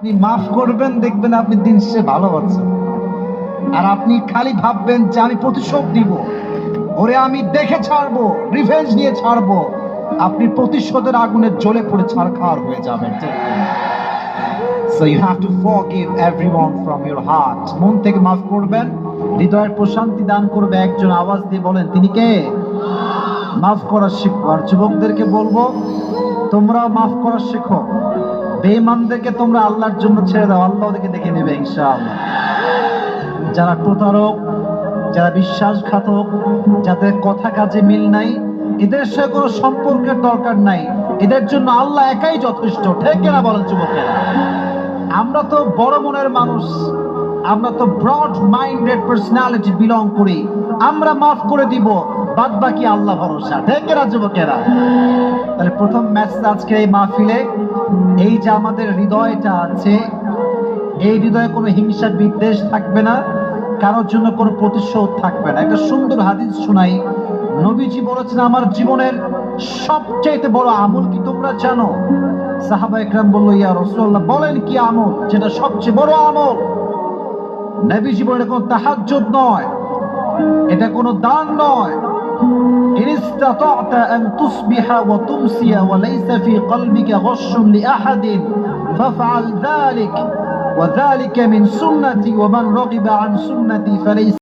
আপনি মাফ করবেন, দেখবেন আপনি দিন শেষে ভালো আছেন। আর আপনি খালি ভাববেন যে আমি প্রতিশোধ নিব, ওরে আমি দেখে ছাড়বো, রিভেঞ্জ নিয়ে ছাড়বো, আপনি প্রতিশোধের আগুনে জ্বলে পড়ে ছারখার হয়ে যাবেন। So you have to forgive everyone from your heart. মন থেকে মাফ করবেন, হৃদয়ের প্রশান্তি দান করবে। একজন আওয়াজ দিয়ে বলেন, তিনি কে? মাফ করা শিখো। আর যুবকদেরকে বলবো, তোমরাও মাফ করা শেখো। বেঈমানদেরকে তোমরা আল্লাহর জন্য ছেড়ে দাও, আল্লাহ ওদেরকে দেখে নেবে ইনশাআল্লাহ। যারা প্রতারক, যারা বিশ্বাসঘাতক, যাদের কথা কাজে মিল নাই, এদের সাথে কোনো সম্পর্কের দরকার নাই। এদের জন্য আল্লাহ একাই যথেষ্ট। ঠিক কিনা বলেন যুবকেরা? আমরা তো বড় মনের মানুষ, আমরা তো ব্রড মাইন্ডেড পার্সোনালিটি বিলং করি। আমরা মাফ করে দিব, বাদ বাকি আল্লাহ ভরসা। ঠিক কিনা যুবকেরা? তাহলে প্রথম মেসেজ আজকে এই মাহফিলে, এই যে আমাদের হৃদয়টা আছে, এই হৃদয়ে কোনো হিংসা বিদ্বেষ থাকবে না, কারোর জন্য কোনো প্রতিশোধ থাকবে না। একটা সুন্দর হাদিস শোনাই। নবীজি বলেছেন, আমার জীবনের সবচেয়ে বড় আমল কি তোমরা জানো? সাহাবা একরাম বলল, ইয়া রাসূলুল্লাহ, বলেন কি আমল যেটা সবচেয়ে বড় আমল? নবীজি বলেন, এটা কোনো তাহাজ্জুদ নয়, এটা কোনো দান নয়। ইন ইসতাতা'তা আন তুসবিহা ওয়া তুমসিয়া ওয়া লাইসা ফি কলবিকা গাশশুন লিআহাদিন ফাফআল যালিক ওয়া যালিকা মিন সুন্নতি ওয়া মান রাগিবা আন সুন্নতি ফালাইসা